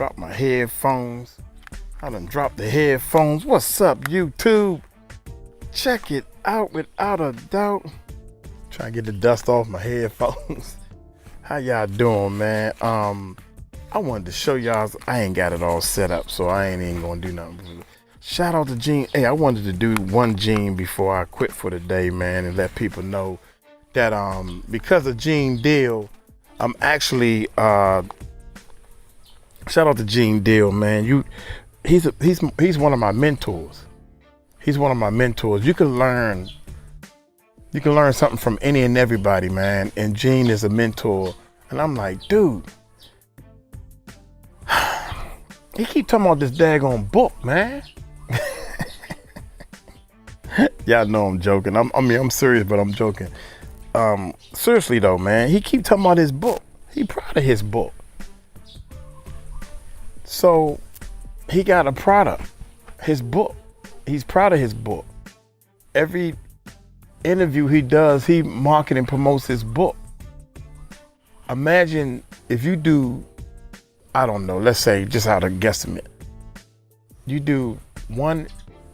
dropped my headphones. I done dropped the headphones. What's up, YouTube? Check it out without a doubt. Trying to get the dust off my headphones. How y'all doing, man? I wanted to show y'all. I ain't got it all set up, so I ain't even gonna do nothing. Shout out to Gene. Hey, I wanted to do one Gene before I quit for the day, man, and let people know that because of Gene Deal, I'm actually shout out to Gene Deal, man. He's one of my mentors. He's one of my mentors. You can learn something from any and everybody, man. And Gene is a mentor. And I'm like, dude, he keep talking about this daggone book, man. Y'all know I'm joking. I'm serious, but I'm joking. Seriously though, man, he keep talking about his book. He proud of his book. So he got a product, his book. He's proud of his book. Every interview he does, he market and promotes his book. Imagine if you do, I don't know, let's say just out of guesstimate, you do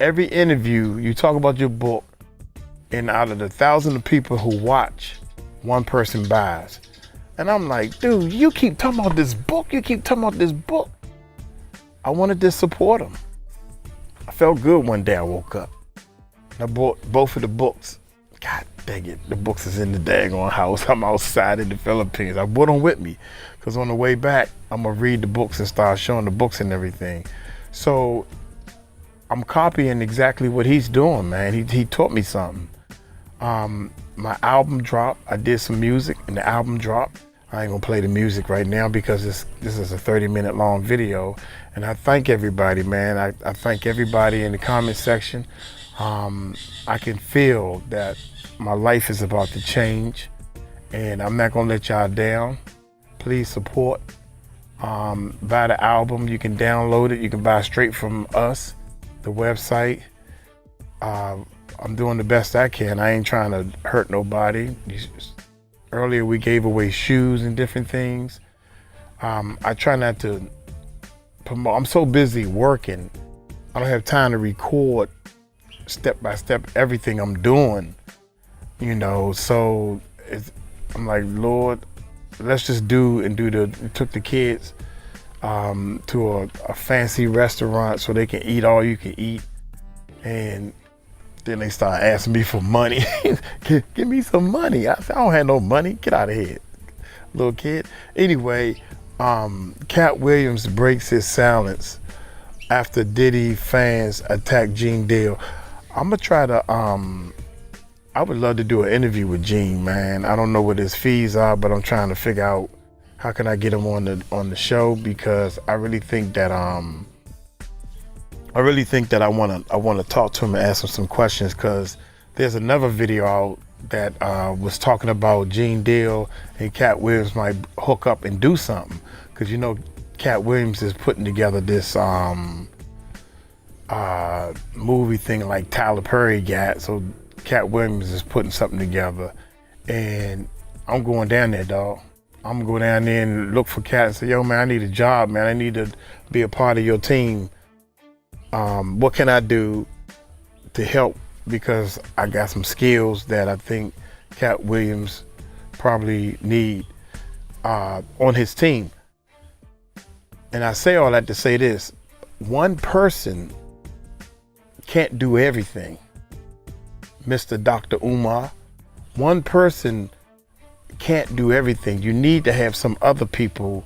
every interview, you talk about your book, and out of the 1,000 of people who watch, one person buys. And I'm like, dude, you keep talking about this book. You keep talking about this book. I wanted to support him. I felt good one day I woke up. I bought both of the books. God dang it, the books is in the daggone house. I'm outside in the Philippines. I brought them with me because on the way back, I'm gonna read the books and start showing the books and everything. So I'm copying exactly what he's doing, man. He taught me something. My album dropped. I did some music and the album dropped. I ain't gonna play the music right now because this is a 30-minute long video. And I thank everybody, man. I thank everybody in the comment section. I can feel that my life is about to change and I'm not gonna let y'all down. Please support. Buy the album. You can download it. You can buy straight from us, the website. I'm doing the best I can. I ain't trying to hurt nobody. Earlier we gave away shoes and different things. I try not to promote. I'm so busy working. I don't have time to record step by step everything I'm doing, so I'm like, Lord, let's just took the kids to a fancy restaurant so they can eat all you can eat. And then they start asking me for money. Give me some money. I said, I don't have no money. Get out of here, little kid. Anyway, Cat Williams breaks his silence after Diddy fans attack Gene Deal. I'm gonna try to, I would love to do an interview with Gene, man. I don't know what his fees are, but I'm trying to figure out how can I get him on the show, because I really think that I want to talk to him and ask him some questions, because there's another video out that was talking about Gene Deal and Cat Williams might hook up and do something, because Cat Williams is putting together this movie thing like Tyler Perry got. So Cat Williams is putting something together, and I'm going down there, dog. I'm gonna go down there and look for Cat and say, yo, man, I need a job, man. I need to be a part of your team. What can I do to help? Because I got some skills that I think Cat Williams probably need on his team. And I say all that to say this: one person can't do everything. Mr. Dr. Umar, one person can't do everything. You need to have some other people,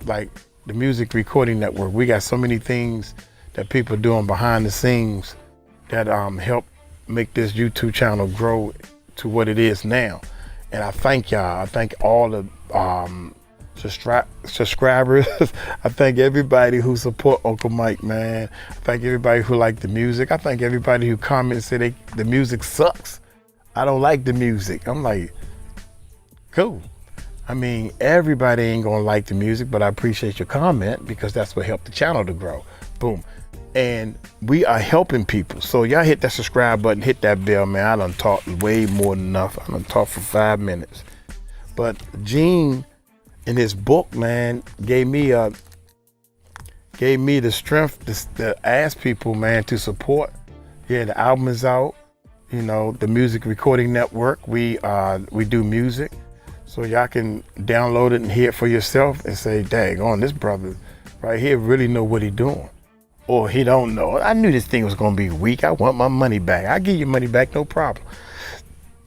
like the Music Recording Network. We got so many things that people are doing behind the scenes that help make this YouTube channel grow to what it is now. And I thank y'all. I thank all the subscribers. I thank everybody who support Uncle Mike, man. I thank everybody who like the music. I thank everybody who comments say the music sucks. I don't like the music. I'm like, cool. I mean, everybody ain't gonna like the music, but I appreciate your comment because that's what helped the channel to grow. Boom. And we are helping people. So y'all hit that subscribe button, hit that bell, man. I done talked way more than enough. I done talked for 5 minutes. But Gene, in his book, man, gave me gave me the strength to ask people, man, to support. Yeah, the album is out. You know, the Music Recording Network, we do music. So y'all can download it and hear it for yourself and say, dang on, this brother right here really know what he doing. Or he don't know. I knew this thing was gonna be weak. I want my money back. I'll give you money back, no problem.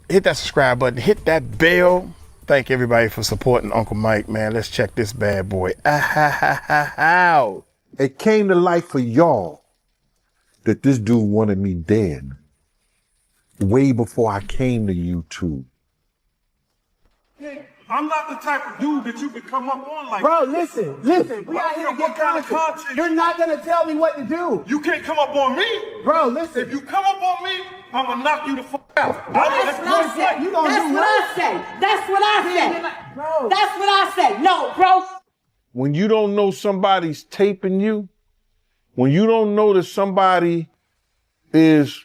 Hit that subscribe button, hit that bell. Thank everybody for supporting Uncle Mike, man. Let's check this bad boy out. It came to light for y'all that this dude wanted me dead way before I came to YouTube. I'm not the type of dude that you can come up on like Bro, listen. We out here to get content. You're not gonna tell me what to do. You can't come up on me. Bro, listen. If you come up on me, I'm gonna knock you the fuck out. That's what I say. That's what I say. That's what I say. Bro. That's what I say. No, bro. When you don't know somebody's taping you, when you don't know that somebody is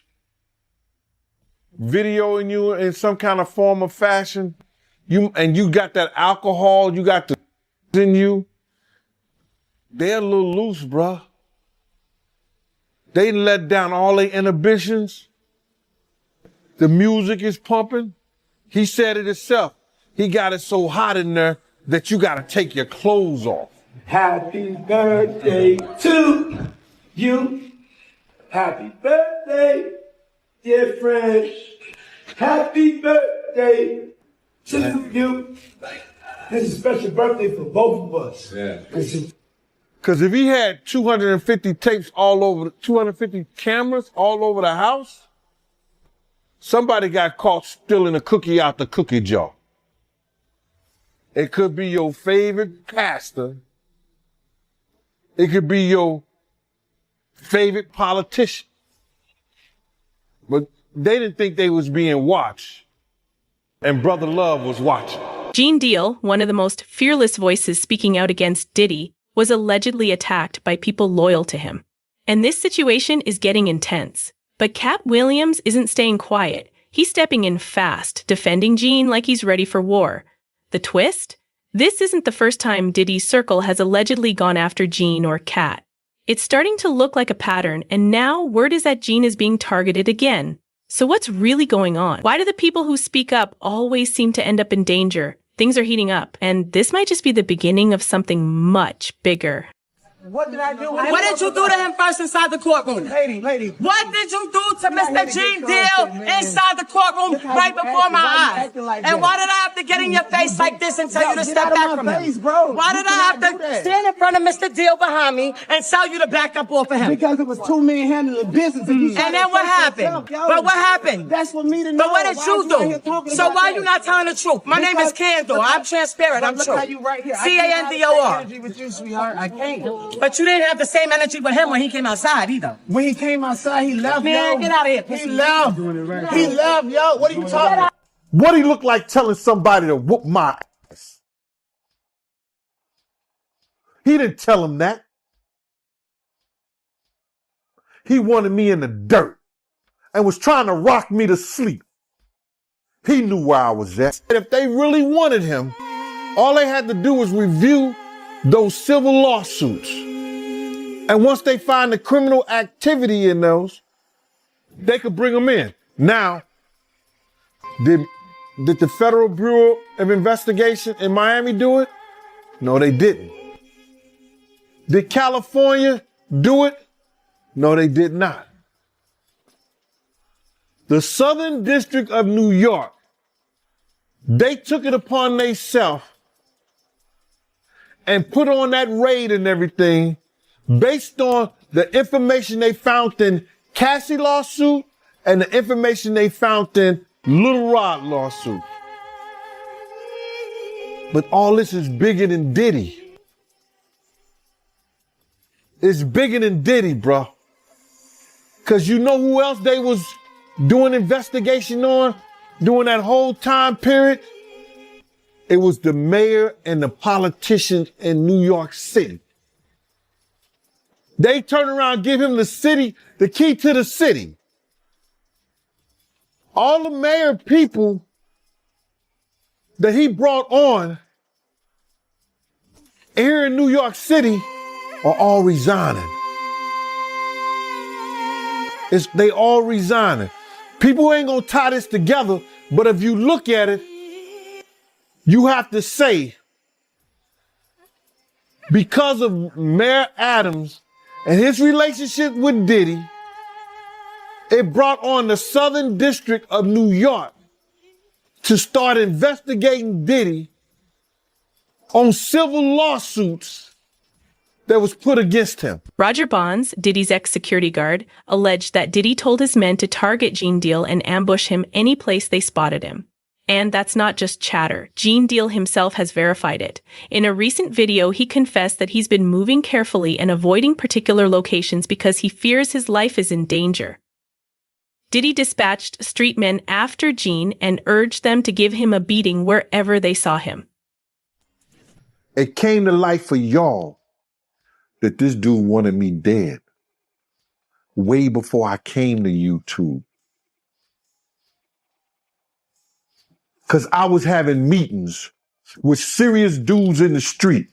videoing you in some kind of form or fashion, you got that alcohol, you got the in you, they're a little loose, bruh. They let down all their inhibitions. The music is pumping. He said it himself. He got it so hot in there that you gotta take your clothes off. Happy birthday to you. Happy birthday, dear friend. Happy birthday to you. This is a special birthday for both of us. Yeah. Cause if he had 250 tapes all over, 250 cameras all over the house, somebody got caught stealing a cookie out the cookie jar. It could be your favorite pastor. It could be your favorite politician. But they didn't think they was being watched. And Brother Love was watching. Gene Deal, one of the most fearless voices speaking out against Diddy, was allegedly attacked by people loyal to him. And this situation is getting intense. But Cat Williams isn't staying quiet. He's stepping in fast, defending Gene like he's ready for war. The twist? This isn't the first time Diddy's circle has allegedly gone after Gene or Cat. It's starting to look like a pattern, and now word is that Gene is being targeted again. So what's really going on? Why do the people who speak up always seem to end up in danger? Things are heating up, and this might just be the beginning of something much bigger. What did I do? What did you do to him first inside the courtroom? Lady. What did you do to Mr. Gene Deal inside the courtroom right before my eyes? And why did I have to get in your face like this and tell you to step back from him? Why did I have to stand in front of Mr. Deal behind me and tell you to back up off of him? Because it was two men handling business. And then what happened? But what happened? That's for me to know. But what did you do? So why are you not telling the truth? My name is Candor. I'm transparent. I'm true. C-A-N-D-O-R. With you, sweetheart. I can't. But you didn't have the same energy with him when he came outside either. When he came outside, he left. Man, get out of here. He left. He left, yo. What are you talking about? What he look like telling somebody to whoop my ass? He didn't tell him that. He wanted me in the dirt and was trying to rock me to sleep. He knew where I was at. If they really wanted him, all they had to do was review those civil lawsuits. And once they find the criminal activity in those, they could bring them in. Now, did the Federal Bureau of Investigation in Miami do it? No, they didn't. Did California do it? No, they did not. The Southern District of New York, they took it upon themselves and put on that raid and everything based on the information they found in Cassie lawsuit and the information they found in Little Rod lawsuit. But all this is bigger than Diddy. It's bigger than Diddy, bro. Cause you know who else they was doing investigation on during that whole time period? It was the mayor and the politicians in New York City. They turn around and give him the key to the city. All the mayor people that he brought on here in New York City are all resigning. They all resigning. People ain't gonna tie this together, but if you look at it, you have to say, because of Mayor Adams and his relationship with Diddy, it brought on the Southern District of New York to start investigating Diddy on civil lawsuits that was put against him. Roger Bonds, Diddy's ex-security guard, alleged that Diddy told his men to target Gene Deal and ambush him any place they spotted him. And that's not just chatter. Gene Deal himself has verified it. In a recent video, he confessed that he's been moving carefully and avoiding particular locations because he fears his life is in danger. Diddy dispatched street men after Gene and urged them to give him a beating wherever they saw him. It came to light for y'all that this dude wanted me dead way before I came to YouTube. Because I was having meetings with serious dudes in the street.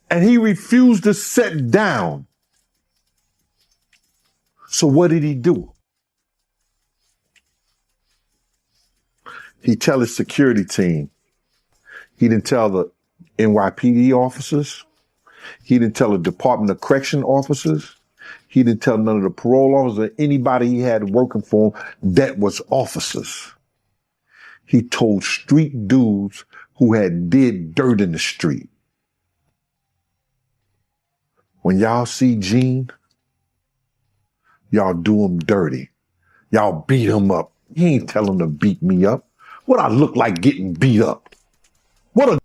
And he refused to sit down. So what did he do? He tell his security team. He didn't tell the NYPD officers. He didn't tell the Department of Correction officers. He didn't tell none of the parole officers or anybody he had working for him that was officers. He told street dudes who had did dirt in the street. When y'all see Gene, y'all do him dirty. Y'all beat him up. He ain't tell him to beat me up. What I look like getting beat up?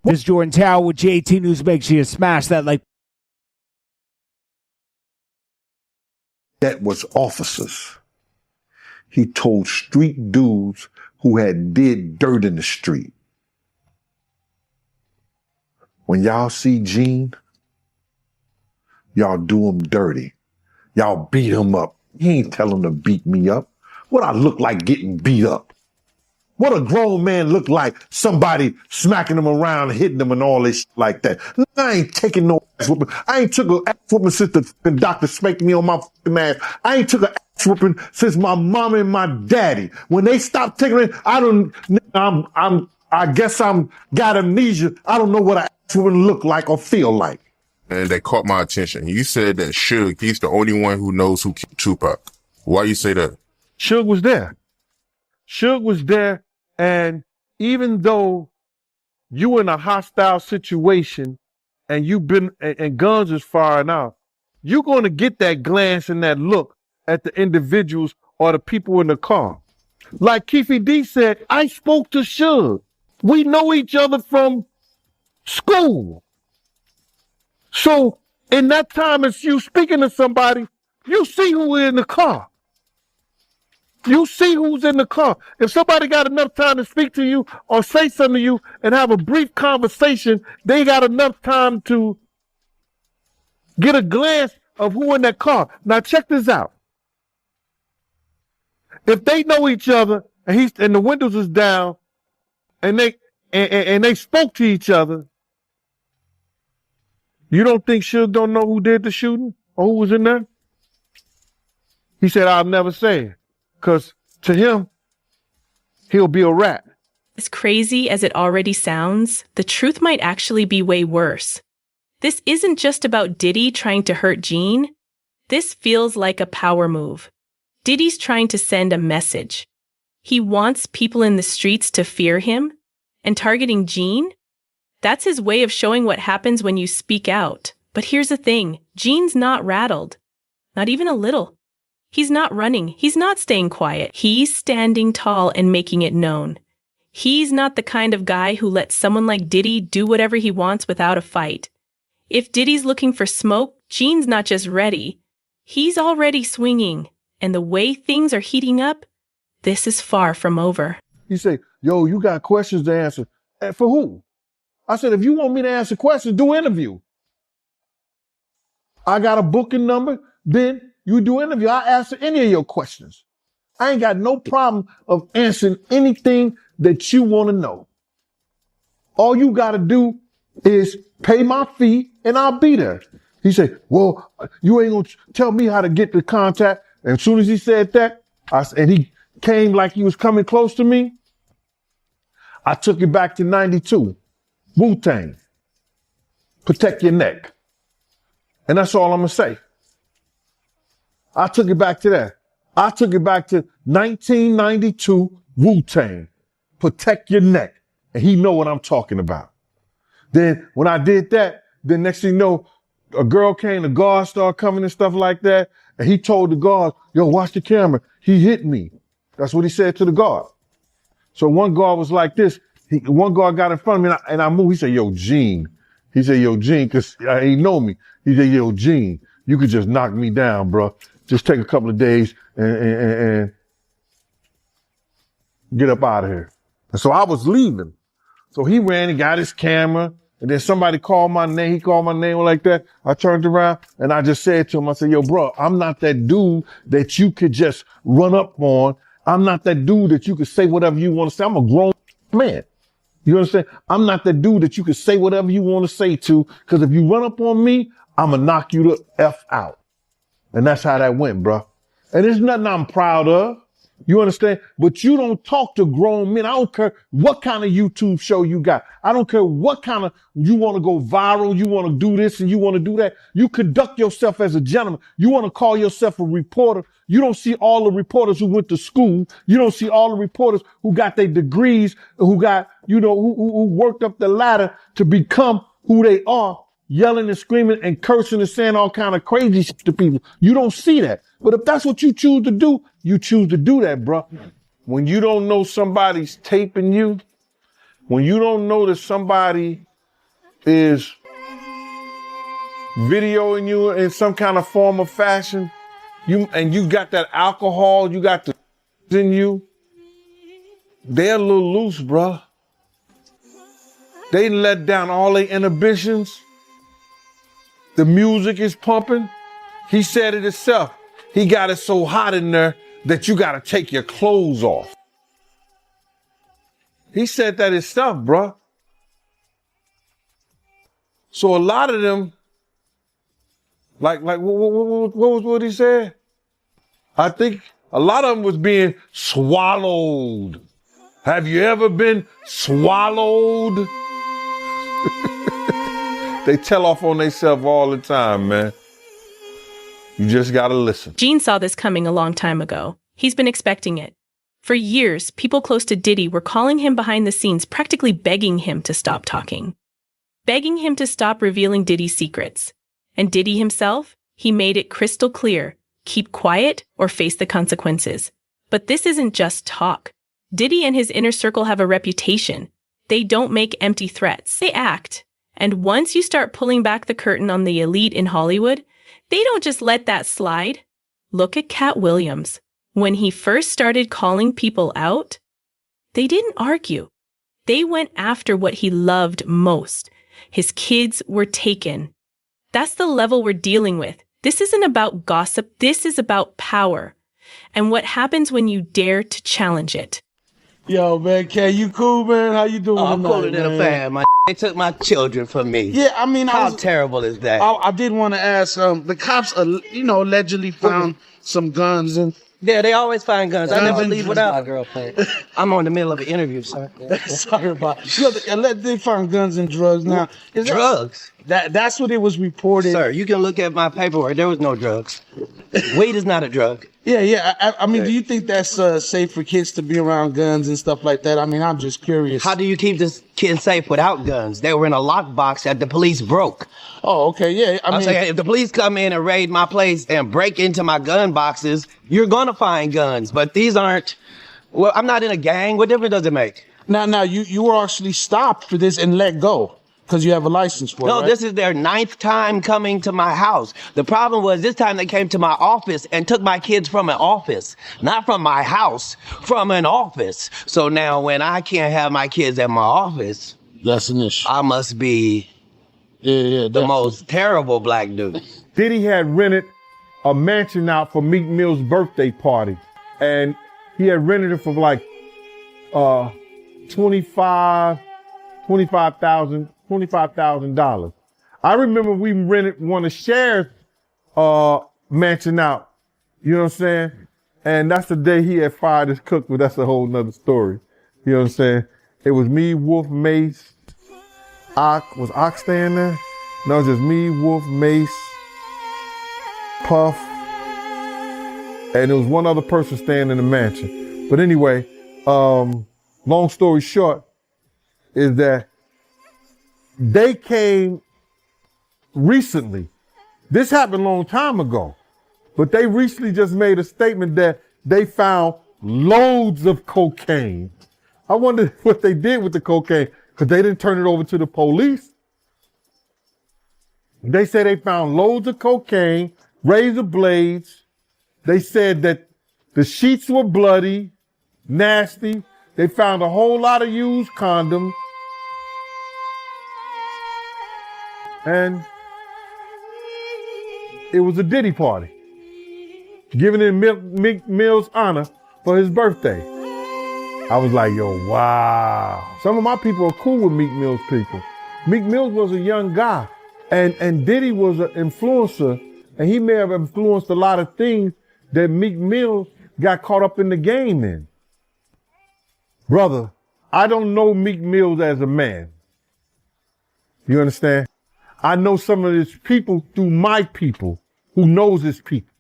This is Jordan Tower with JT News. Make sure you smash that like. That was officers. He told street dudes who had did dirt in the street. When y'all see Gene, y'all do him dirty. Y'all beat him up. He ain't tell him to beat me up. What I look like getting beat up? What a grown man look like, somebody smacking him around, hitting him and all this shit like that. I ain't taking no ass whooping. I ain't took an ass whooping since the fucking doctor spanked me on my fucking ass. I ain't took an ass whooping since my mama and my daddy. When they stopped taking it, I guess I'm got amnesia. I don't know what an ass whooping look like or feel like. And that caught my attention. You said that Suge, he's the only one who knows who killed Tupac. Why you say that? Suge was there. Suge was there, and even though you in a hostile situation and you've been and guns is firing out, you're going to get that glance and that look at the individuals or the people in the car. Like Keefe D said, I spoke to Suge. We know each other from school. So in that time, as you speaking to somebody, you see who is in the car. You see who's in the car. If somebody got enough time to speak to you or say something to you and have a brief conversation, they got enough time to get a glance of who in that car. Now check this out. If they know each other and the windows is down and they spoke to each other, you don't think Suge don't know who did the shooting or who was in there? He said, I'll never say it. Because to him, he'll be a rat. As crazy as it already sounds, the truth might actually be way worse. This isn't just about Diddy trying to hurt Gene. This feels like a power move. Diddy's trying to send a message. He wants people in the streets to fear him, and targeting Gene? That's his way of showing what happens when you speak out. But here's the thing, Gene's not rattled. Not even a little. He's not running. He's not staying quiet. He's standing tall and making it known. He's not the kind of guy who lets someone like Diddy do whatever he wants without a fight. If Diddy's looking for smoke, Gene's not just ready. He's already swinging. And the way things are heating up, this is far from over. He said, yo, you got questions to answer. And for who? I said, if you want me to answer questions, do interview. I got a booking number, then you do interview. I answer any of your questions. I ain't got no problem of answering anything that you want to know. All you got to do is pay my fee and I'll be there. He said, well, you ain't gonna tell me how to get the contact. And as soon as he said that, and he came like he was coming close to me, I took it back to 92. Wu-Tang. Protect your neck. And that's all I'm gonna say. I took it back to that. I took it back to 1992 Wu-Tang. Protect your neck. And he know what I'm talking about. Then when I did that, then next thing you know, a girl came, the guard started coming and stuff like that. And he told the guard, yo, watch the camera. He hit me. That's what he said to the guard. So one guard was like this. One guard got in front of me and I moved. He said, yo, Gene. He said, yo, Gene, cause he know me. He said, yo, Gene, you could just knock me down, bro. Just take a couple of days and get up out of here. And so I was leaving. So he ran and got his camera. And then somebody called my name. He called my name like that. I turned around and I just said to him, I said, yo, bro, I'm not that dude that you could just run up on. I'm not that dude that you could say whatever you want to say. I'm a grown man. You understand? I'm not that dude that you could say whatever you want to say to. Because if you run up on me, I'm going to knock you the F out. And that's how that went, bro. And there's nothing I'm proud of. You understand? But you don't talk to grown men. I don't care what kind of YouTube show you got. I don't care what kind of, you want to go viral, you want to do this and you want to do that. You conduct yourself as a gentleman. You want to call yourself a reporter. You don't see all the reporters who went to school. You don't see all the reporters who got their degrees, who got, who worked up the ladder to become who they are, yelling and screaming and cursing and saying all kind of crazy shit to people. You don't see that. But if that's what you choose to do, you choose to do that, bro. When you don't know somebody's taping you, when you don't know that somebody is videoing you in some kind of form or fashion, you got that alcohol, you got the in you, they're a little loose, bro. They let down all their inhibitions. The music is pumping. He said it himself. He got it so hot in there that you got to take your clothes off. He said that himself, bro. So a lot of them, like what he said? I think a lot of them was being swallowed. Have you ever been swallowed? They tell off on themselves all the time, man. You just gotta listen. Gene saw this coming a long time ago. He's been expecting it. For years, people close to Diddy were calling him behind the scenes, practically begging him to stop talking. Begging him to stop revealing Diddy's secrets. And Diddy himself, he made it crystal clear, keep quiet or face the consequences. But this isn't just talk. Diddy and his inner circle have a reputation. They don't make empty threats, they act. And once you start pulling back the curtain on the elite in Hollywood, they don't just let that slide. Look at Cat Williams. When he first started calling people out, they didn't argue. They went after what he loved most. His kids were taken. That's the level we're dealing with. This isn't about gossip. This is about power. And what happens when you dare to challenge it. Yo, man, K, you cool, man? How you doing tonight, I'm cooler than a fan, man. They took my children from me. Yeah, I mean, how terrible is that? I did want to ask, the cops, allegedly found some guns and. Yeah, they always find guns. I never leave without my girlfriend. I'm on the middle of an interview, sir. Sorry about it. They found guns and drugs now. Drugs? That's what it was reported. Sir, you can look at my paperwork. There was no drugs. Weed is not a drug. Yeah. I mean, do you think that's safe for kids to be around guns and stuff like that? I mean, I'm just curious. How do you keep this kid safe without guns? They were in a lockbox that the police broke. Oh, okay, yeah. I mean, saying, if the police come in and raid my place and break into my gun boxes, you're gonna find guns. But these aren't. Well, I'm not in a gang. What difference does it make? Now, you were actually stopped for this and let go. Because you have a license for it, No, right? This is their 9th time coming to my house. The problem was this time they came to my office and took my kids from an office. Not from my house, from an office. So now when I can't have my kids at my office, that's an issue. I must be the most terrible black dude. Diddy had rented a mansion out for Meek Mill's birthday party. And he had rented it for like $25,000 $25,000. I remember we rented one of Cher's mansion out. You know what I'm saying? And that's the day he had fired his cook, but that's a whole nother story. You know what I'm saying? It was me, Wolf, Mace, was Ock staying there? No, it was just me, Wolf, Mace, Puff, and there was one other person staying in the mansion. But anyway, long story short is that they came recently. This happened a long time ago, but they recently just made a statement that they found loads of cocaine. I wonder what they did with the cocaine, because they didn't turn it over to the police. They said they found loads of cocaine, razor blades. They said that the sheets were bloody, nasty. They found a whole lot of used condoms. And it was a Diddy party, giving in Meek Mill's honor for his birthday. I was like, yo, wow. Some of my people are cool with Meek Mill's people. Meek Mill was a young guy, and Diddy was an influencer, and he may have influenced a lot of things that Meek Mill got caught up in the game in. Brother, I don't know Meek Mill as a man. You understand? I know some of his people through my people who knows his people.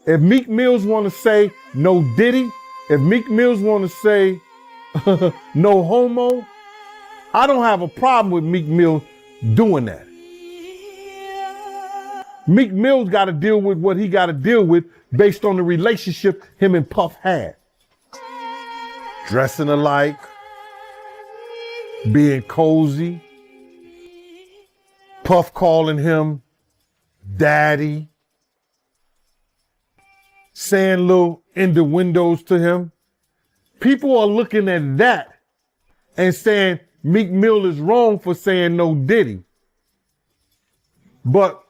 If Meek Mills want to say no Diddy, if Meek Mills want to say no homo, I don't have a problem with Meek Mill doing that. Meek Mill's got to deal with what he got to deal with based on the relationship him and Puff had. Dressing alike, being cozy, Puff calling him daddy, saying little innuendos to him. People are looking at that and saying Meek Mill is wrong for saying no Diddy. But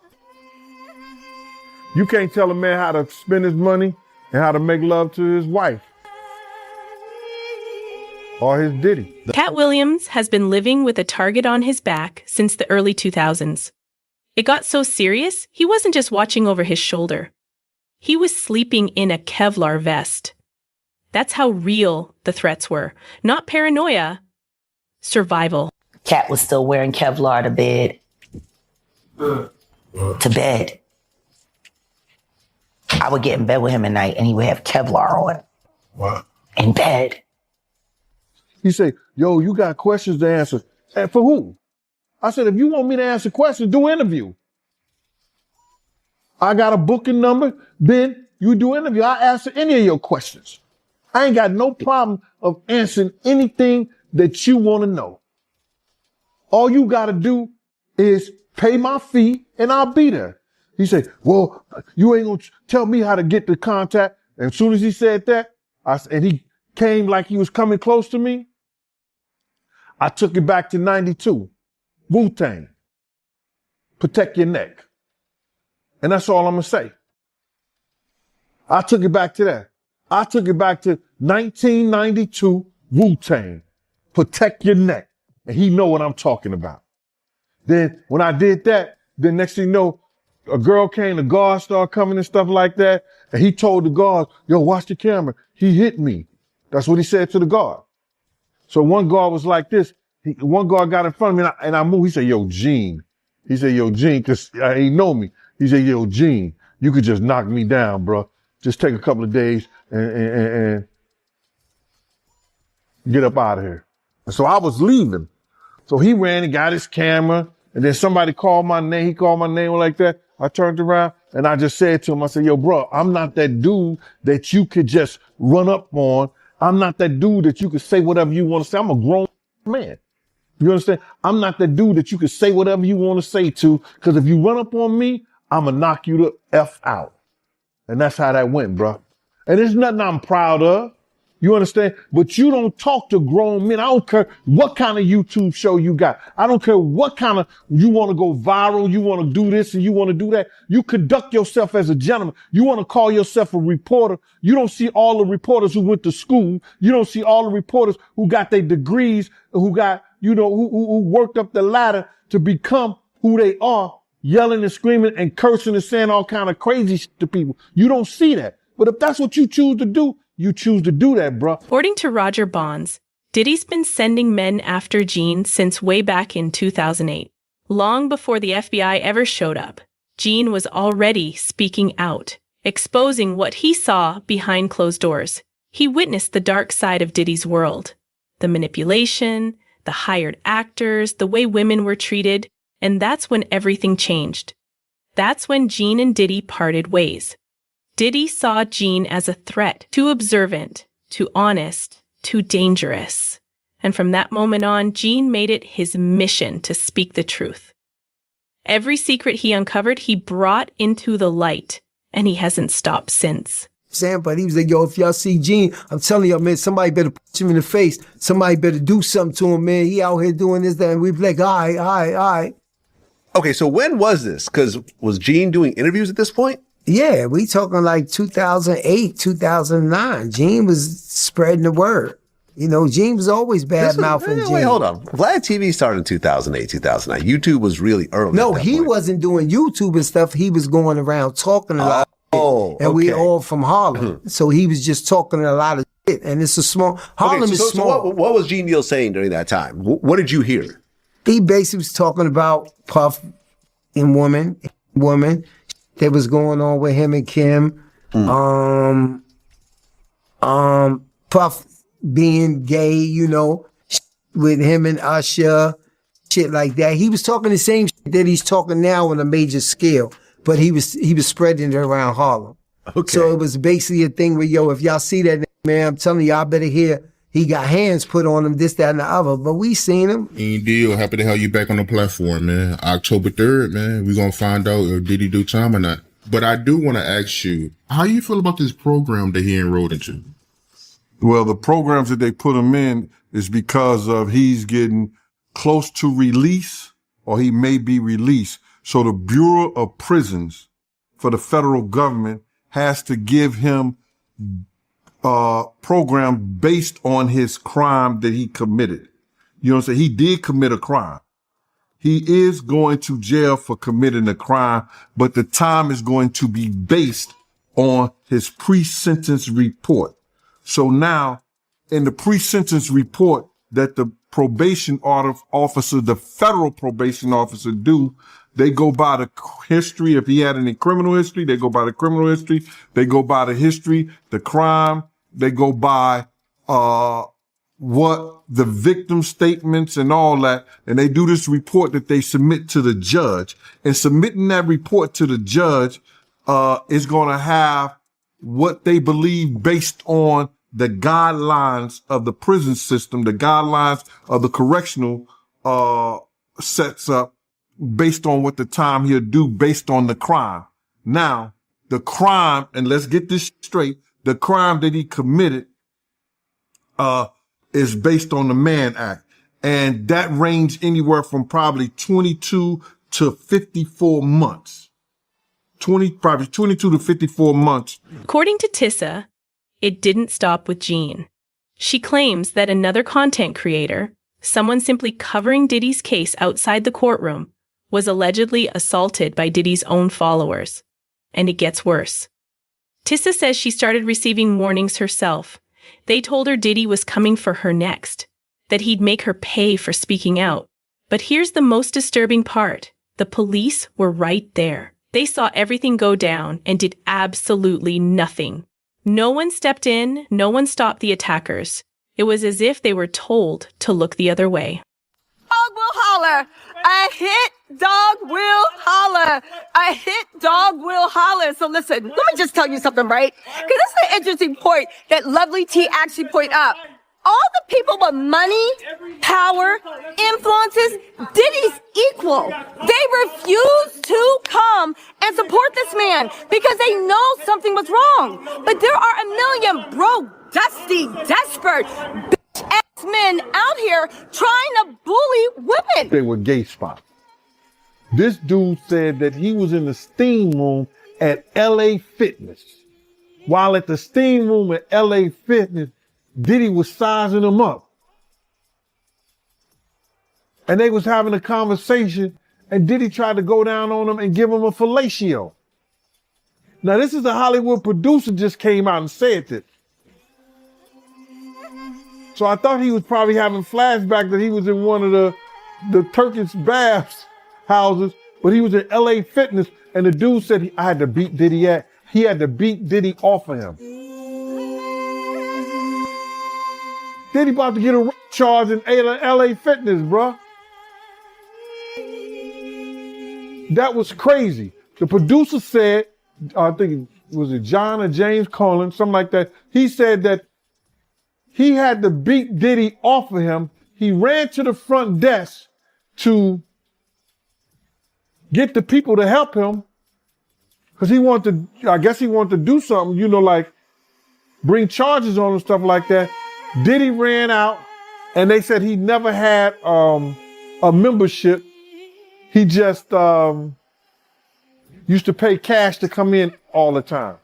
you can't tell a man how to spend his money and how to make love to his wife or his Diddy. Cat Williams has been living with a target on his back since the early 2000s. It got so serious, he wasn't just watching over his shoulder. He was sleeping in a Kevlar vest. That's how real the threats were. Not paranoia, survival. Cat was still wearing Kevlar to bed. To bed. I would get in bed with him at night and he would have Kevlar on. What? In bed. He say, yo, you got questions to answer. And for who? I said, if you want me to answer questions, do an interview. I got a booking number, then you do an interview. I answer any of your questions. I ain't got no problem of answering anything that you want to know. All you got to do is pay my fee and I'll be there. He said, well, you ain't going to tell me how to get the contact. And as soon as he said that, and he came like he was coming close to me, I took it back to 92. Wu-Tang. Protect your neck. And that's all I'm going to say. I took it back to that. I took it back to 1992 Wu-Tang. Protect your neck. And he know what I'm talking about. Then when I did that, then next thing you know, a girl came, the guards started coming and stuff like that. And he told the guards, yo, watch the camera. He hit me. That's what he said to the guard. So one guard was like this. One guard got in front of me and I moved. He said, yo, Gene. He said, yo, Gene, cause he know me. He said, yo, Gene, you could just knock me down, bro. Just take a couple of days and get up out of here. And so I was leaving. So he ran and got his camera and then somebody called my name. He called my name like that. I turned around and I just said to him, I said, yo, bro, I'm not that dude that you could just run up on. I'm not that dude that you could say whatever you want to say. I'm a grown man. You understand? I'm not that dude that you could say whatever you want to say to, because if you run up on me, I'm going to knock you the F out. And that's how that went, bro. And there's nothing I'm proud of. You understand? But you don't talk to grown men. I don't care what kind of YouTube show you got. I don't care what kind of, you want to go viral, you want to do this and you want to do that. You conduct yourself as a gentleman. You want to call yourself a reporter. You don't see all the reporters who went to school. You don't see all the reporters who got their degrees, who got who worked up the ladder to become who they are, yelling and screaming and cursing and saying all kind of crazy shit to people. You don't see that. But if that's what you choose to do, you choose to do that, bro. According to Roger Bonds, Diddy's been sending men after Gene since way back in 2008. Long before the FBI ever showed up, Gene was already speaking out, exposing what he saw behind closed doors. He witnessed the dark side of Diddy's world, the manipulation, the hired actors, the way women were treated, and that's when everything changed. That's when Gene and Diddy parted ways. Diddy saw Gene as a threat, too observant, too honest, too dangerous. And from that moment on, Gene made it his mission to speak the truth. Every secret he uncovered, he brought into the light, and he hasn't stopped since. But he was like, yo, if y'all see Gene, I'm telling y'all, man, somebody better punch him in the face. Somebody better do something to him, man. He out here doing this, that, and we'd be like, all right. Okay, so when was this? Because was Gene doing interviews at this point? Yeah, we talking like 2008, 2009. Gene was spreading the word. Gene was always bad-mouthing Gene. Wait, hold on. Vlad TV started in 2008, 2009. YouTube was really early. No, he wasn't doing YouTube and stuff. He was going around talking a lot. And we all from Harlem. So he was just talking a lot of shit. And it's a small, Harlem is small. So what was Gene Deal saying during that time? What did you hear? He basically was talking about Puff and woman that was going on with him and Kim. Puff being gay, with him and Usher, shit like that. He was talking the same shit that he's talking now on a major scale. But he was spreading it around Harlem. Okay. So it was basically a thing where, yo, if y'all see that, man, I'm telling y'all better hear he got hands put on him, this, that, and the other. But we seen him. Deal, happy to have you back on the platform, man. October 3rd, man. We're going to find out if Diddy do time or not. But I do want to ask you, how you feel about this program that he enrolled into? Well, the programs that they put him in is because of he's getting close to release or he may be released. So the Bureau of Prisons for the federal government has to give him a program based on his crime that he committed. You know what I'm saying? He did commit a crime. He is going to jail for committing a crime, but the time is going to be based on his pre-sentence report. So now in the pre-sentence report that the probation officer, the federal probation officer do, they go by the history. If he had any criminal history, they go by the criminal history. They go by the history, the crime. They go by, what the victim statements and all that. And they do this report that they submit to the judge. And submitting that report to the judge, is going to have what they believe based on the guidelines of the prison system, the guidelines of the correctional, sets up, based on what the time he'll do based on the crime. Now, the crime, and let's get this straight, the crime that he committed, is based on the Mann Act. And that ranged anywhere from probably 22 to 54 months. Probably 22 to 54 months. According to Tissa, it didn't stop with Gene. She claims that another content creator, someone simply covering Diddy's case outside the courtroom, was allegedly assaulted by Diddy's own followers. And it gets worse. Tissa says she started receiving warnings herself. They told her Diddy was coming for her next, that he'd make her pay for speaking out. But here's the most disturbing part. The police were right there. They saw everything go down and did absolutely nothing. No one stepped in, no one stopped the attackers. It was as if they were told to look the other way. Dog will holler. A hit dog will holler. A hit dog will holler. So listen, let me just tell you something, right? Because this is an interesting point that Lovely T actually pointed out. All the people with money, power, influences, Diddy's equal. They refuse to come and support this man because they know something was wrong. But there are a million broke, dusty, desperate, bitch-ass men out here trying to bully women. They were gay spots. This dude said that he was in the steam room at LA Fitness. While at the steam room at LA Fitness, Diddy was sizing him up. and they was having a conversation, and Diddy tried to go down on him and give him a fellatio. Now, this is a Hollywood producer just came out and said this. So I thought he was probably having flashbacks that he was in one of the Turkish baths houses, but he was in LA Fitness, and the dude said I had to beat Diddy at. He had to beat Diddy off of him. Diddy about to get a charge in LA Fitness, bruh. That was crazy. The producer said, I think it was John or James Collins, something like that. He said that he had to beat Diddy off of him. He ran to the front desk to get the people to help him because he wanted to, I guess he wanted to do something, you know, like bring charges on and stuff like that. Diddy ran out, and they said he never had a membership. He just used to pay cash to come in all the time.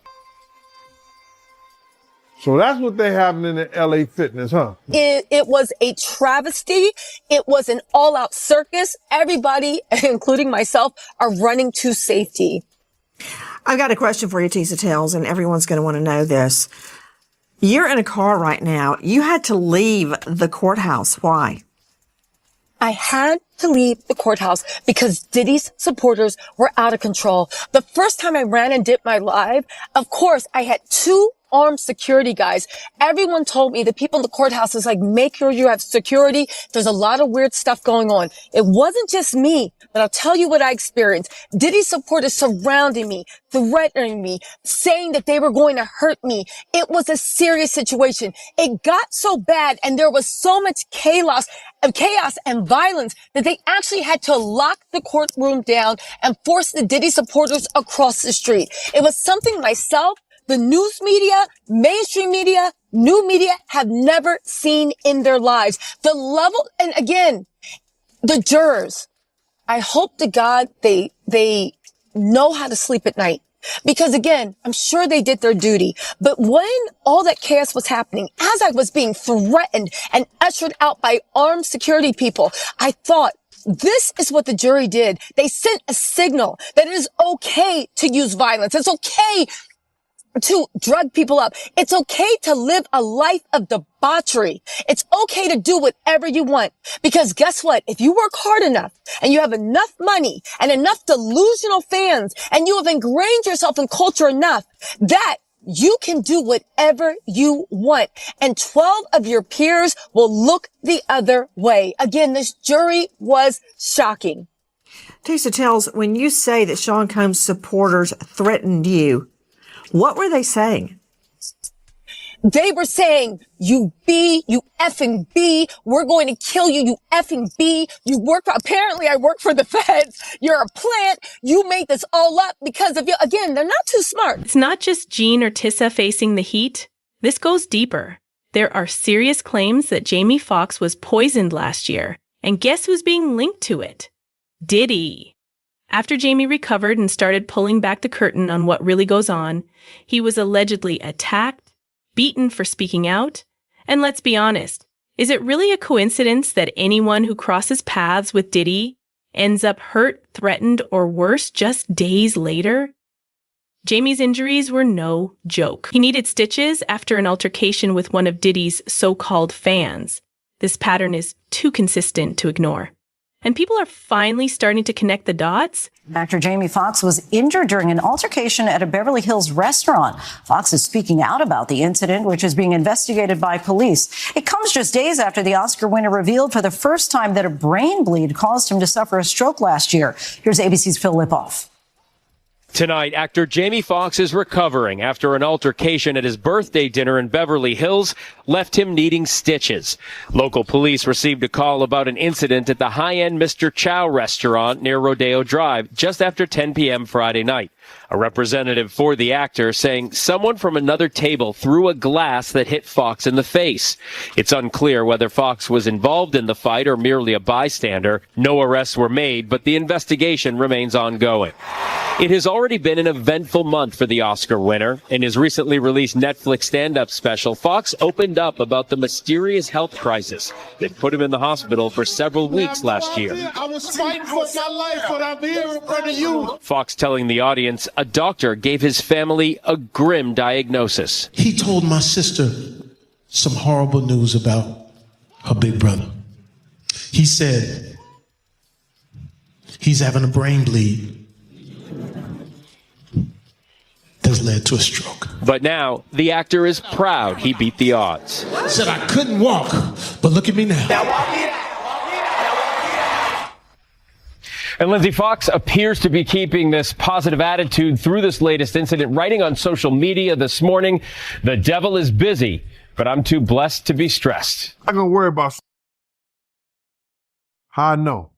So that's what they happening in LA Fitness, huh? It was a travesty. It was an all-out circus. Everybody, including myself, are running to safety. I've got a question for you, Tisa Tells, and everyone's going to want to know this. You're in a car right now. You had to leave the courthouse. Why? I had to leave the courthouse because Diddy's supporters were out of control. The first time I ran and did my live, of course, I had 2 armed security guys. Everyone told me, the people in the courthouse is like, make sure you have security. There's a lot of weird stuff going on. It wasn't just me, but I'll tell you what I experienced. Diddy's supporters surrounding me, threatening me, saying that they were going to hurt me. It was a serious situation. It got so bad, and there was so much chaos and violence that they actually had to lock the courtroom down and force the Diddy supporters across the street. It was something myself, the news media, mainstream media, new media have never seen in their lives. The level, and again, the jurors, I hope to God they know how to sleep at night. Because again, I'm sure they did their duty. But when all that chaos was happening, as I was being threatened and ushered out by armed security people, I thought, this is what the jury did. They sent a signal that it is okay to use violence. It's okay to drug people up. It's okay to live a life of debauchery. It's okay to do whatever you want. Because guess what? If you work hard enough and you have enough money and enough delusional fans and you have ingrained yourself in culture enough that you can do whatever you want. And 12 of your peers will look the other way. Again, this jury was shocking. Tisa Tells, when you say that Sean Combs' supporters threatened you, what were they saying? They were saying, you effing B, we're going to kill you, you effing B. Apparently I work for the feds. You're a plant. You made this all up because of you. Again, they're not too smart. It's not just Gene or Tissa facing the heat. This goes deeper. There are serious claims that Jamie Foxx was poisoned last year. And guess who's being linked to it? Diddy. After Jamie recovered and started pulling back the curtain on what really goes on, he was allegedly attacked, beaten for speaking out, and let's be honest, is it really a coincidence that anyone who crosses paths with Diddy ends up hurt, threatened, or worse just days later? Jamie's injuries were no joke. He needed stitches after an altercation with one of Diddy's so-called fans. This pattern is too consistent to ignore. And people are finally starting to connect the dots. Actor Jamie Foxx was injured during an altercation at a Beverly Hills restaurant. Foxx is speaking out about the incident, which is being investigated by police. It comes just days after the Oscar winner revealed for the first time that a brain bleed caused him to suffer a stroke last year. Here's ABC's Phil Lipoff. Tonight, actor Jamie Foxx is recovering after an altercation at his birthday dinner in Beverly Hills left him needing stitches. Local police received a call about an incident at the high-end Mr. Chow restaurant near Rodeo Drive just after 10 p.m. Friday night. A representative for the actor saying someone from another table threw a glass that hit Foxx in the face. It's unclear whether Foxx was involved in the fight or merely a bystander. No arrests were made, but the investigation remains ongoing. It has already been an eventful month for the Oscar winner. In his recently released Netflix stand-up special, Foxx opened up about the mysterious health crisis that put him in the hospital for several weeks last year. I was fighting for my life, but I'm here in front of you. Foxx telling the audience a doctor gave his family a grim diagnosis. He told my sister some horrible news about her big brother. He said he's having a brain bleed that's led to a stroke. But now, the actor is proud he beat the odds. Said I couldn't walk, but look at me now. And Lindsay, Foxx appears to be keeping this positive attitude through this latest incident, writing on social media this morning, "The devil is busy, but I'm too blessed to be stressed." I'm gonna worry about how I know.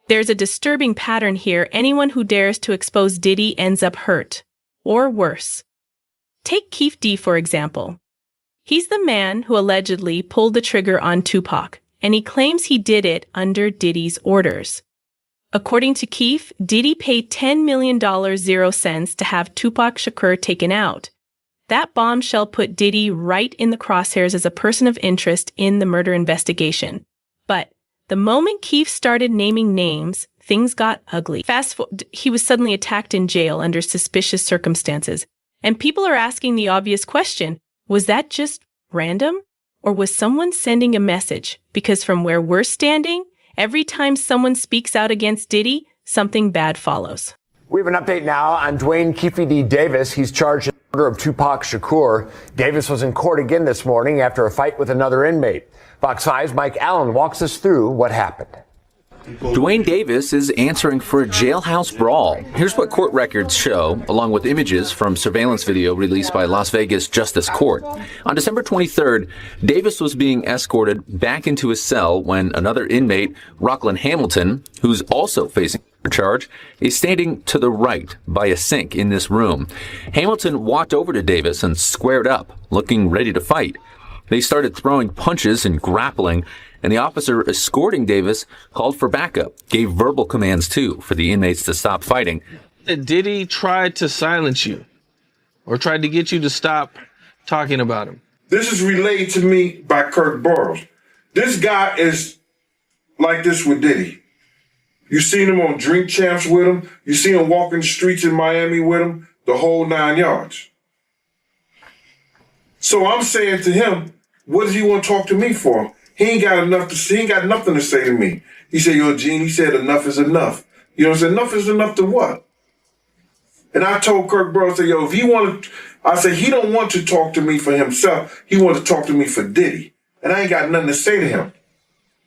There's a disturbing pattern here. Anyone who dares to expose Diddy ends up hurt. Or worse. Take Keefe D, for example. He's the man who allegedly pulled the trigger on Tupac, and he claims he did it under Diddy's orders. According to Keefe, Diddy paid $10 million 0 cents to have Tupac Shakur taken out. That bombshell put Diddy right in the crosshairs as a person of interest in the murder investigation. But the moment Keefe started naming names, things got ugly. Fast forward, he was suddenly attacked in jail under suspicious circumstances. And people are asking the obvious question, was that just random? Or was someone sending a message? Because from where we're standing, every time someone speaks out against Diddy, something bad follows. We have an update now on Dwayne Keefe D. Davis. He's charged in the murder of Tupac Shakur. Davis was in court again this morning after a fight with another inmate. Fox 5's Mike Allen walks us through what happened. Dwayne Davis is answering for a jailhouse brawl. Here's what court records show, along with images from surveillance video released by Las Vegas Justice Court. On December 23rd, Davis was being escorted back into his cell when another inmate, Rockland Hamilton, who's also facing a charge, is standing to the right by a sink in this room. Hamilton walked over to Davis and squared up, looking ready to fight. They started throwing punches and grappling, and the officer escorting Davis called for backup, gave verbal commands too for the inmates to stop fighting. Did he try to silence you or tried to get you to stop talking about him? This is relayed to me by Kirk Burrows. This guy is like this with Diddy. You seen him on Drink Champs with him. You see him walking the streets in Miami with him, the whole 9 yards. So I'm saying to him, what does he want to talk to me for? He ain't got enough to say. He ain't got nothing to say to me. He said, yo, Gene, he said enough is enough. You know what I'm saying? Enough is enough to what? And I told Kirk Burrows, I said, yo, if he wanted, I said, he don't want to talk to me for himself. He wanted to talk to me for Diddy. And I ain't got nothing to say to him.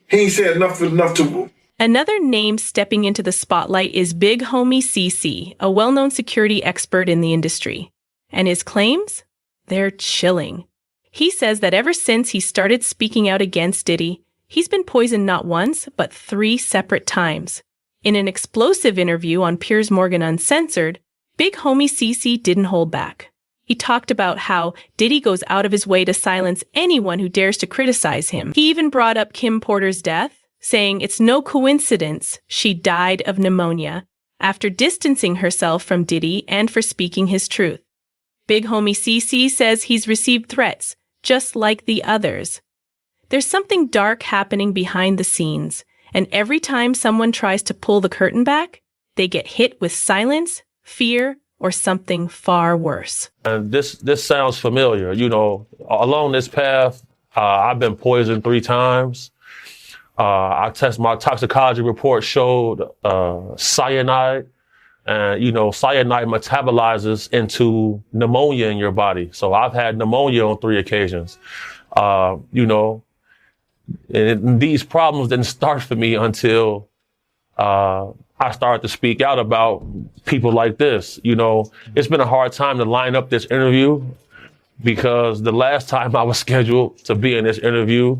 He ain't said enough is enough to. Another name stepping into the spotlight is Big Homie CC, a well-known security expert in the industry. And his claims? They're chilling. He says that ever since he started speaking out against Diddy, he's been poisoned not once, but 3 separate times. In an explosive interview on Piers Morgan Uncensored, Big Homie CC didn't hold back. He talked about how Diddy goes out of his way to silence anyone who dares to criticize him. He even brought up Kim Porter's death, saying it's no coincidence she died of pneumonia after distancing herself from Diddy and for speaking his truth. Big Homie CC says he's received threats, just like the others. There's something dark happening behind the scenes, and every time someone tries to pull the curtain back, they get hit with silence, fear, or something far worse. And this sounds familiar. You know, along this path, I've been poisoned 3 times. My toxicology report showed cyanide. And, you know, cyanide metabolizes into pneumonia in your body. So I've had pneumonia on 3 occasions. You know, and these problems didn't start for me until I started to speak out about people like this. You know, it's been a hard time to line up this interview because the last time I was scheduled to be in this interview,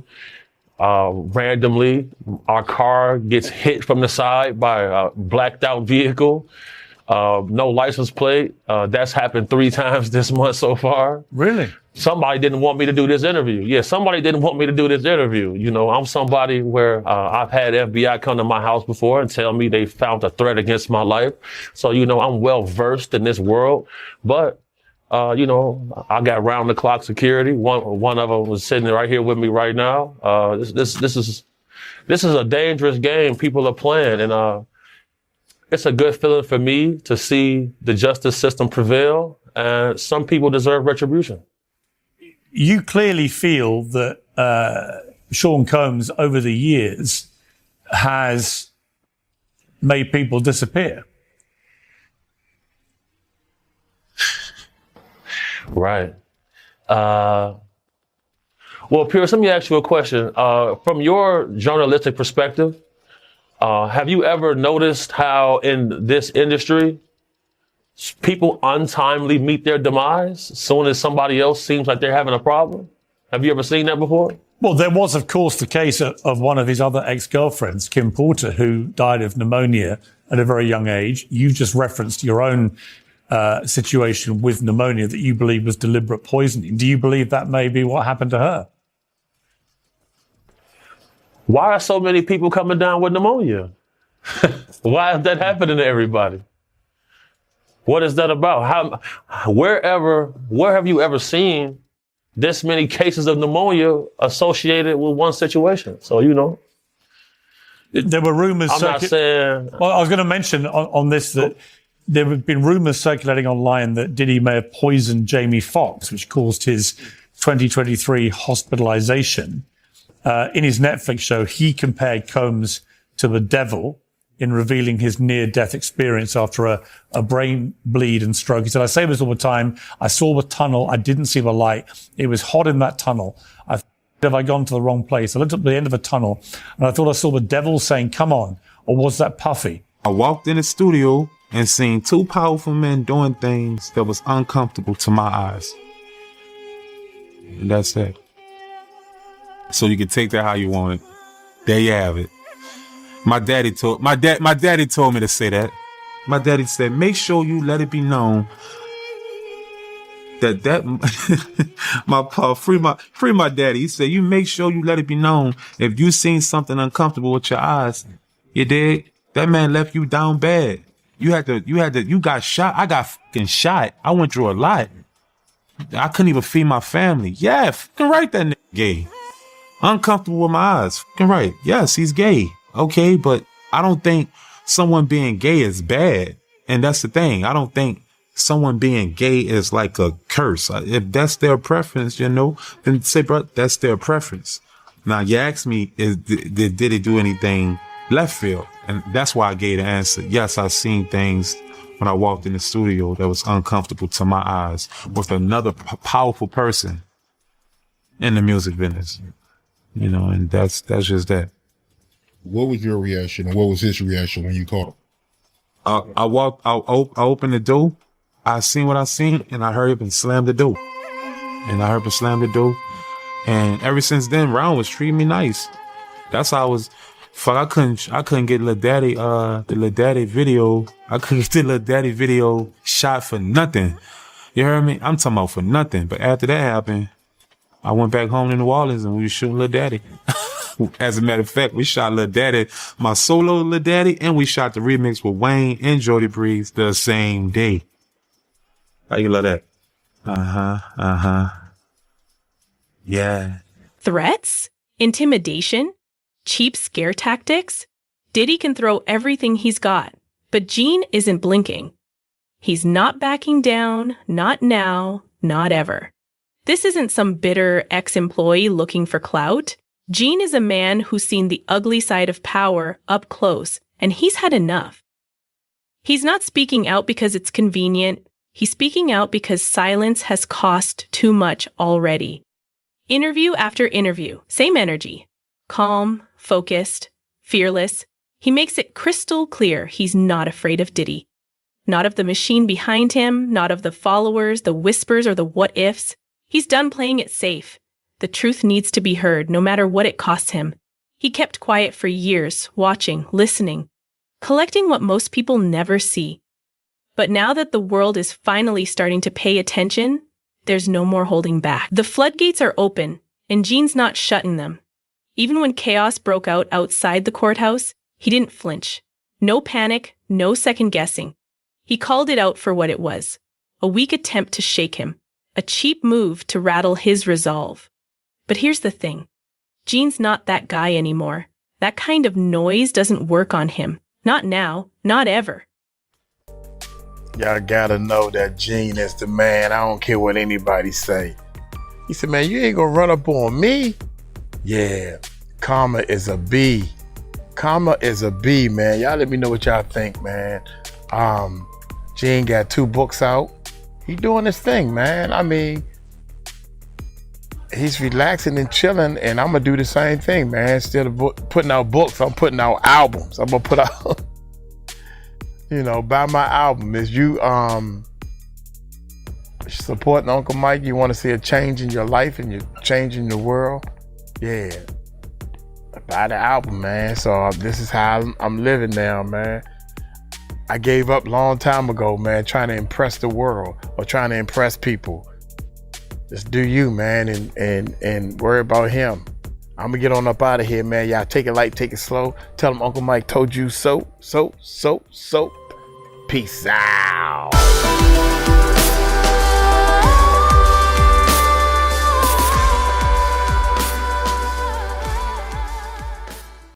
randomly, our car gets hit from the side by a blacked out vehicle. No license plate. That's happened 3 times this month so far. Really? Somebody didn't want me to do this interview. Yeah, somebody didn't want me to do this interview. You know, I'm somebody where I've had FBI come to my house before and tell me they found a threat against my life. So, you know, I'm well versed in this world. But, you know, I got round the clock security. One of them was sitting right here with me right now. This is a dangerous game people are playing, and it's a good feeling for me to see the justice system prevail. And some people deserve retribution. You clearly feel that Sean Combs over the years has made people disappear. Right. Well, Pierce, let me ask you a question. From your journalistic perspective, have you ever noticed how in this industry, people untimely meet their demise as soon as somebody else seems like they're having a problem? Have you ever seen that before? Well, there was, of course, the case of one of his other ex-girlfriends, Kim Porter, who died of pneumonia at a very young age. You just referenced your own situation with pneumonia that you believe was deliberate poisoning. Do you believe that may be what happened to her? Why are so many people coming down with pneumonia? Why is that happening to everybody? What is that about? Where have you ever seen this many cases of pneumonia associated with one situation? So, you know. There were rumors. I'm not saying. Well, I was going to mention on this that there have been rumors circulating online that Diddy may have poisoned Jamie Foxx, which caused his 2023 hospitalization. In his Netflix show, he compared Combs to the devil in revealing his near-death experience after a brain bleed and stroke. He said, I say this all the time. I saw the tunnel. I didn't see the light. It was hot in that tunnel. Have I gone to the wrong place? I looked at the end of the tunnel and I thought I saw the devil saying, come on. Or was that Puffy? I walked in the studio and seen 2 powerful men doing things that was uncomfortable to my eyes. And that's it. So you can take that how you want it. There you have it. My daddy told me to say that. My daddy said, make sure you let it be known that my pa, free my daddy. He said, you make sure you let it be known if you seen something uncomfortable with your eyes, you dig? That man left you down bad. You got shot. I got fucking shot. I went through a lot. I couldn't even feed my family. Yeah, fucking right, that nigga gay. Uncomfortable with my eyes. Fucking right. Yes, he's gay. Okay, but I don't think someone being gay is bad. And that's the thing. I don't think someone being gay is like a curse. If that's their preference, you know, then say, bro, that's their preference. Now, you ask me, did he do anything left field? And that's why I gave the answer. Yes, I've seen things when I walked in the studio that was uncomfortable to my eyes with another powerful person in the music business. You know, and that's just that. What was your reaction and what was his reaction when you caught him? I opened the door. I seen what I seen and I hurried up and slammed the door. And ever since then, Round was treating me nice. That's how I was. Fuck, I couldn't get Lil Daddy, the Lil Daddy video. I couldn't get the Lil Daddy video shot for nothing. You heard me? I'm talking about for nothing. But after that happened, I went back home to New Orleans and we were shooting Lil Daddy. As a matter of fact, we shot Lil Daddy, my solo Lil Daddy, and we shot the remix with Wayne and Jody Breeze the same day. How you love that? Yeah. Threats? Intimidation? Cheap scare tactics? Diddy can throw everything he's got, but Gene isn't blinking. He's not backing down, not now, not ever. This isn't some bitter ex-employee looking for clout. Gene is a man who's seen the ugly side of power up close, and he's had enough. He's not speaking out because it's convenient. He's speaking out because silence has cost too much already. Interview after interview, same energy. Calm, focused, fearless. He makes it crystal clear he's not afraid of Diddy. Not of the machine behind him, not of the followers, the whispers, or the what-ifs. He's done playing it safe. The truth needs to be heard, no matter what it costs him. He kept quiet for years, watching, listening, collecting what most people never see. But now that the world is finally starting to pay attention, there's no more holding back. The floodgates are open, and Gene's not shutting them. Even when chaos broke out outside the courthouse, he didn't flinch. No panic, no second guessing. He called it out for what it was. A weak attempt to shake him. A cheap move to rattle his resolve. But here's the thing. Gene's not that guy anymore. That kind of noise doesn't work on him. Not now. Not ever. Y'all gotta know that Gene is the man. I don't care what anybody say. He said, man, you ain't gonna run up on me. Yeah, karma is a B. Karma is a B, man. Y'all let me know what y'all think, man. Gene got 2 books out. He doing his thing, man. I mean, he's relaxing and chilling, and I'm gonna do the same thing, man. Instead of putting out books, I'm putting out albums. I'm gonna put out, buy my album. Is you supporting Uncle Mike? You want to see a change in your life and you're changing the world? Yeah, buy the album, man. So this is how I'm living now, man. I gave up long time ago, man, trying to impress the world or trying to impress people. Just do you, man, and worry about him. I'm gonna get on up out of here, man. Y'all take it light, take it slow. Tell him Uncle Mike told you so. Peace out.